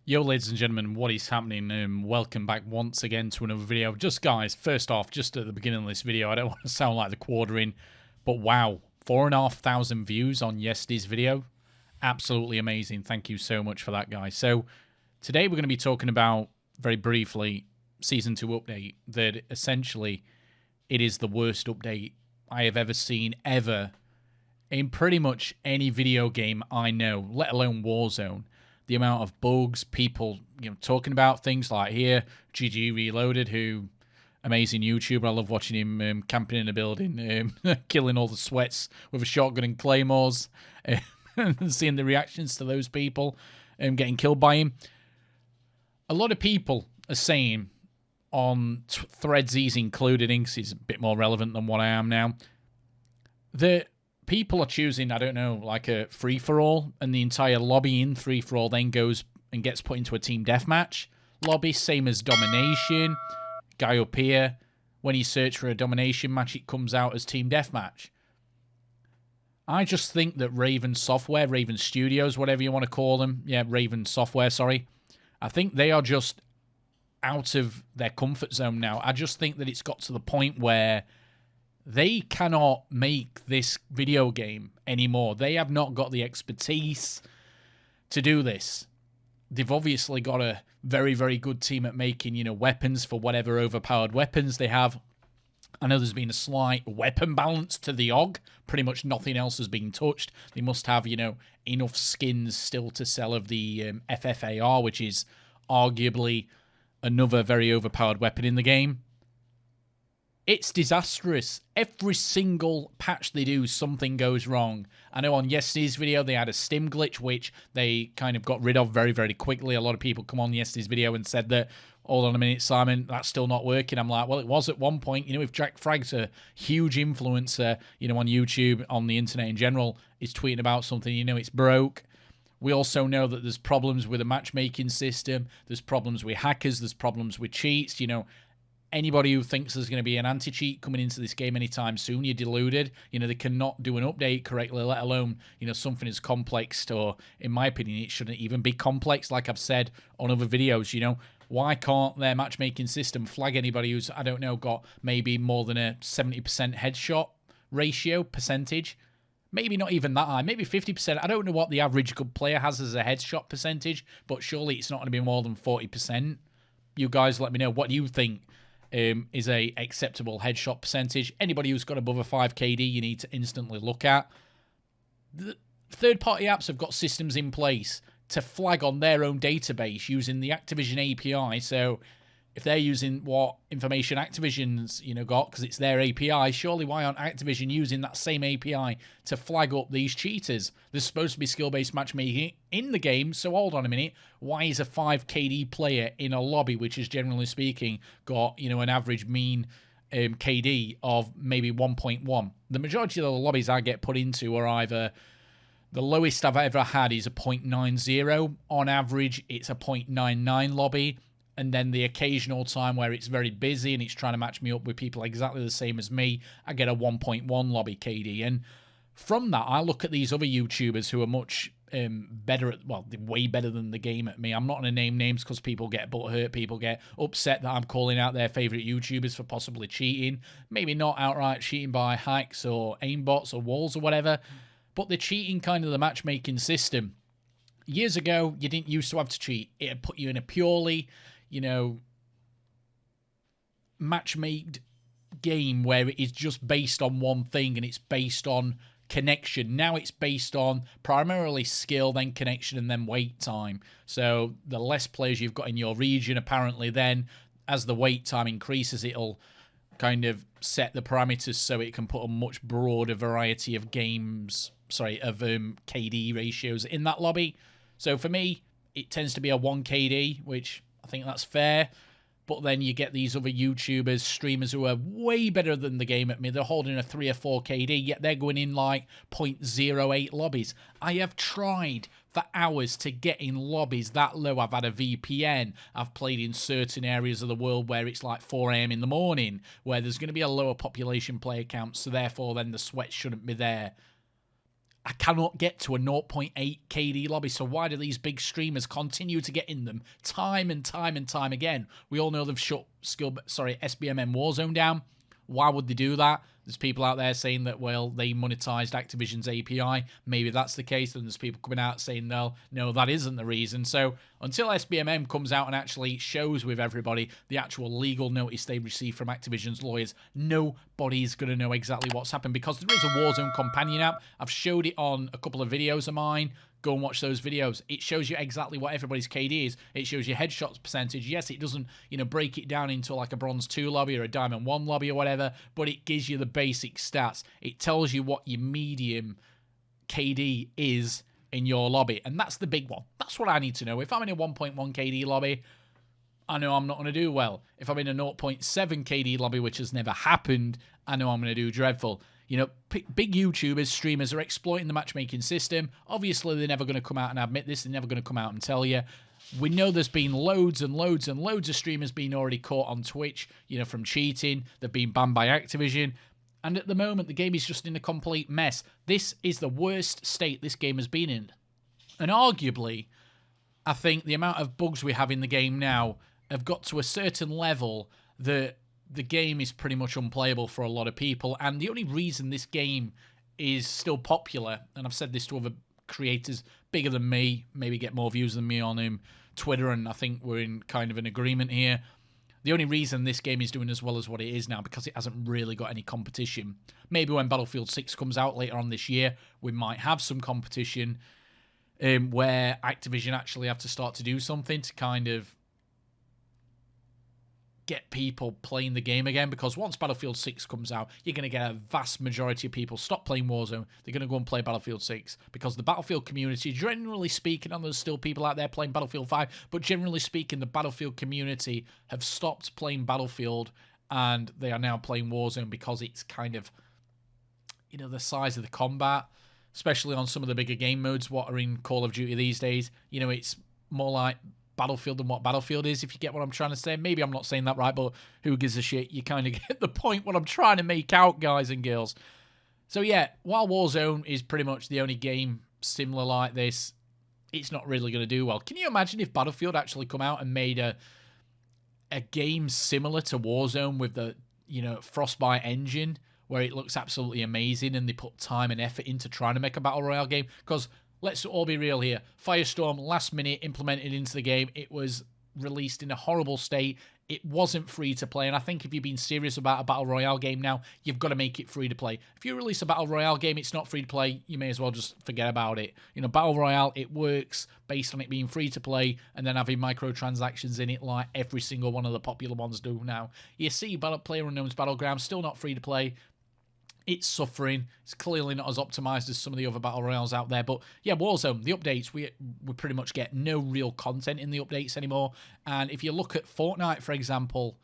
Yo, ladies and gentlemen, what is happening? Welcome back once again to another video. Just guys, first off, just at the beginning of this video, I don't want to sound like the quartering, but wow, 4,500 views on yesterday's video. Absolutely amazing. Thank you so much for that, guys. So today we're going to be talking about, very briefly, Season 2 update, that essentially it is the worst update I have ever seen, ever, in pretty much any video game I know, let alone Warzone. The amount of bugs, people talking about things like here, GG Reloaded, who, amazing YouTuber, I love watching him camping in a building, killing all the sweats with a shotgun and claymores, and seeing the reactions to those people getting killed by him. A lot of people are saying on threads he's included in, 'cause he's a bit more relevant than what I am now, that people are choosing, I don't know, like a free-for-all, and the entire lobby in free-for-all then goes and gets put into a team deathmatch lobby, same as domination. Guy up here, when you search for a domination match, it comes out as team deathmatch. I just think that Raven Software, Raven Studios, whatever you want to call them, yeah, Raven Software, sorry, I think they are just out of their comfort zone now. I just think that it's got to the point where they cannot make this video game anymore. They have not got the expertise to do this. They've obviously got a very, very good team at making, weapons for whatever overpowered weapons they have. I know there's been a slight weapon balance to the Ohhh. Pretty much nothing else has been touched. They must have, enough skins still to sell of the FFAR, which is arguably another very overpowered weapon in the game. It's disastrous. Every single patch they do, something goes wrong. I know on yesterday's video they had a stim glitch, which they kind of got rid of very, very quickly. A lot of people come on yesterday's video and said that, hold on a minute, Simon, that's still not working. I'm like, well, it was at one point. If Jack Fragg's a huge influencer, on YouTube, on the internet in general, is tweeting about something, it's broke. We also know that there's problems with the matchmaking system. There's problems with hackers. There's problems with cheats, Anybody who thinks there's going to be an anti-cheat coming into this game anytime soon, you're deluded. They cannot do an update correctly, let alone, something as complex, or, in my opinion, it shouldn't even be complex, like I've said on other videos, Why can't their matchmaking system flag anybody who's, I don't know, got maybe more than a 70% headshot ratio, percentage? Maybe not even that high, maybe 50%. I don't know what the average good player has as a headshot percentage, but surely it's not going to be more than 40%. You guys let me know, what do you think is a acceptable headshot percentage? Anybody who's got above a 5 KD, you need to instantly look at. The third-party apps have got systems in place to flag on their own database using the Activision API. So if they're using what information Activision's got, because it's their API, surely why aren't Activision using that same API to flag up these cheaters? There's supposed to be skill-based matchmaking in the game, so hold on a minute. Why is a 5 KD player in a lobby, which is generally speaking got an average mean KD of maybe 1.1? The majority of the lobbies I get put into are either, the lowest I've ever had is a 0.90. On average, it's a 0.99 lobby. And then the occasional time where it's very busy and it's trying to match me up with people exactly the same as me, I get a 1.1 lobby KD. And from that, I look at these other YouTubers who are much better at, well, way better than the game at me. I'm not going to name names because people get butthurt, people get upset that I'm calling out their favourite YouTubers for possibly cheating. Maybe not outright cheating by hacks or aimbots or walls or whatever, but they're cheating kind of the matchmaking system. Years ago, you didn't used to have to cheat. It had put you in a purely match-made game where it is just based on one thing and it's based on connection. Now it's based on primarily skill, then connection, and then wait time. So the less players you've got in your region, apparently then, as the wait time increases, it'll kind of set the parameters so it can put a much broader variety of KD ratios in that lobby. So for me, it tends to be a 1 KD, which I think that's fair. But then you get these other YouTubers, streamers who are way better than the game at me. They're holding a 3 or 4 KD, yet they're going in like 0.08 lobbies. I have tried for hours to get in lobbies that low. I've had a VPN. I've played in certain areas of the world where it's like 4 AM in the morning, where there's going to be a lower population player count, so therefore then the sweat shouldn't be there. I cannot get to a 0.8 KD lobby, so why do these big streamers continue to get in them time and time and time again? We all know they've shut SBMM Warzone down. Why would they do that? There's people out there saying that, well, they monetized Activision's API. Maybe that's the case. And there's people coming out saying, no, that isn't the reason. So until SBMM comes out and actually shows with everybody the actual legal notice they received from Activision's lawyers, nobody's going to know exactly what's happened, because there is a Warzone companion app. I've showed it on a couple of videos of mine. Go and watch those videos. It shows you exactly what everybody's KD is. It shows you headshots percentage. Yes, it doesn't, break it down into like a bronze 2 lobby or a diamond 1 lobby or whatever, but it gives you the basic stats. It tells you what your medium KD is in your lobby, and that's the big one. That's what I need to know. If I'm in a 1.1 KD lobby, I know I'm not going to do well. If I'm in a 0.7 KD lobby, which has never happened, I know I'm going to do dreadful. Big YouTubers, streamers are exploiting the matchmaking system. Obviously, they're never going to come out and admit this. They're never going to come out and tell you. We know there's been loads and loads and loads of streamers being already caught on Twitch, from cheating. They've been banned by Activision. And at the moment, the game is just in a complete mess. This is the worst state this game has been in. And arguably, I think the amount of bugs we have in the game now have got to a certain level that the game is pretty much unplayable for a lot of people. And the only reason this game is still popular, and I've said this to other creators bigger than me, maybe get more views than me on Twitter, and I think we're in kind of an agreement here. The only reason this game is doing as well as what it is now, because it hasn't really got any competition. Maybe when Battlefield 6 comes out later on this year, we might have some competition where Activision actually have to start to do something to kind of get people playing the game again, because once Battlefield 6 comes out, you're going to get a vast majority of people stop playing Warzone. They're going to go and play Battlefield 6, because the Battlefield community, generally speaking, and there's still people out there playing Battlefield 5, but generally speaking, the Battlefield community have stopped playing Battlefield, and they are now playing Warzone because it's kind of, the size of the combat, especially on some of the bigger game modes, what are in Call of Duty these days. It's more like Battlefield than what Battlefield is, if you get what I'm trying to say. Maybe I'm not saying that right, but who gives a shit? You kind of get the point what I'm trying to make out, guys and girls. So yeah, while Warzone is pretty much the only game similar like this, it's not really going to do well. Can you imagine if Battlefield actually come out and made a game similar to Warzone with the, Frostbite engine, where it looks absolutely amazing, and they put time and effort into trying to make a Battle Royale game? Because let's all be real here. Firestorm, last minute, implemented into the game. It was released in a horrible state. It wasn't free to play. And I think if you've been serious about a Battle Royale game now, you've got to make it free to play. If you release a Battle Royale game, it's not free to play, you may as well just forget about it. Battle Royale, it works based on it being free to play and then having microtransactions in it like every single one of the popular ones do now. You see PlayerUnknown's Battlegrounds, still not free to play. It's suffering. It's clearly not as optimized as some of the other Battle Royales out there. But yeah, Warzone, the updates, we pretty much get no real content in the updates anymore. And if you look at Fortnite, for example,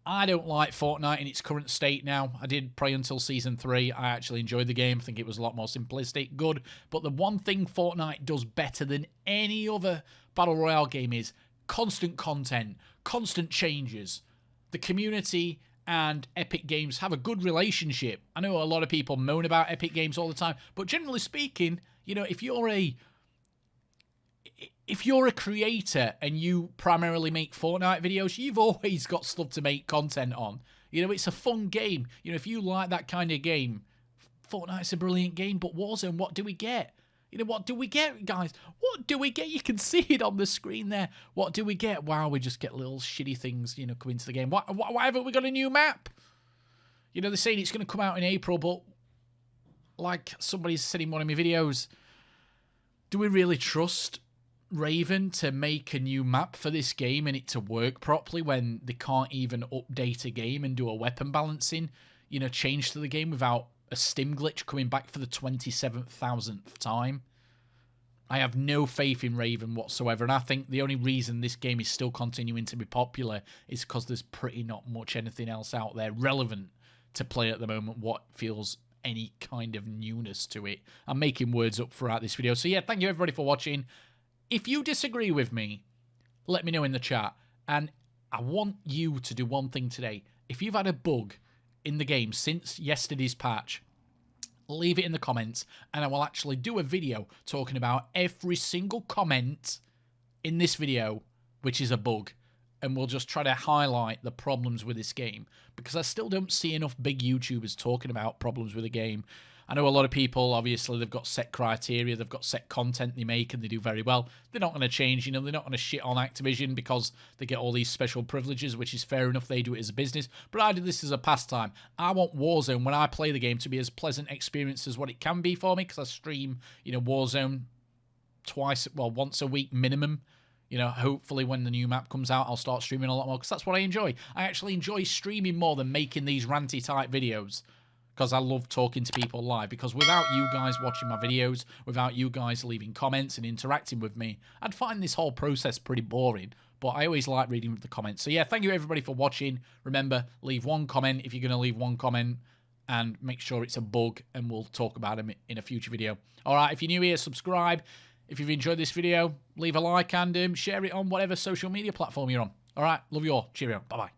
I don't like Fortnite in its current state now. I did play until Season 3. I actually enjoyed the game. I think it was a lot more simplistic, good. But the one thing Fortnite does better than any other Battle Royale game is constant content, constant changes. The community and Epic Games have a good relationship. I know a lot of people moan about Epic Games all the time, but generally speaking, if you're a creator and you primarily make Fortnite videos, you've always got stuff to make content on. It's a fun game. If you like that kind of game, Fortnite's a brilliant game, but Warzone, what do we get? What do we get, guys? What do we get? You can see it on the screen there. What do we get? Wow, we just get little shitty things, come into the game. Why haven't we got a new map? They're saying it's going to come out in April, but like somebody said in one of my videos, do we really trust Raven to make a new map for this game and it to work properly when they can't even update a game and do a weapon balancing, change to the game without a stim glitch coming back for the 27,000th time? I have no faith in Raven whatsoever, and I think the only reason this game is still continuing to be popular is because there's pretty not much anything else out there relevant to play at the moment what feels any kind of newness to it. I'm making words up throughout this video. So yeah, thank you everybody for watching. If you disagree with me, let me know in the chat. And I want you to do one thing today. If you've had a bug in the game since yesterday's patch, leave it in the comments, and I will actually do a video talking about every single comment in this video which is a bug, and we'll just try to highlight the problems with this game, because I still don't see enough big YouTubers talking about problems with the game. I know a lot of people, obviously, they've got set criteria, they've got set content they make, and they do very well. They're not going to change, you know, they're not going to shit on Activision because they get all these special privileges, which is fair enough, they do it as a business, but I do this as a pastime. I want Warzone, when I play the game, to be as pleasant experience as what it can be for me, because I stream, you know, Warzone once a week minimum. You know, hopefully when the new map comes out, I'll start streaming a lot more, because that's what I enjoy. I actually enjoy streaming more than making these ranty type videos, because I love talking to people live. Because without you guys watching my videos, without you guys leaving comments and interacting with me, I'd find this whole process pretty boring. But I always like reading the comments. So yeah, thank you everybody for watching. Remember, leave one comment if you're going to leave one comment, and make sure it's a bug, and we'll talk about them in a future video. Alright, if you're new here, subscribe. If you've enjoyed this video, leave a like and share it on whatever social media platform you're on. Alright, love you all. Cheerio. Bye-bye.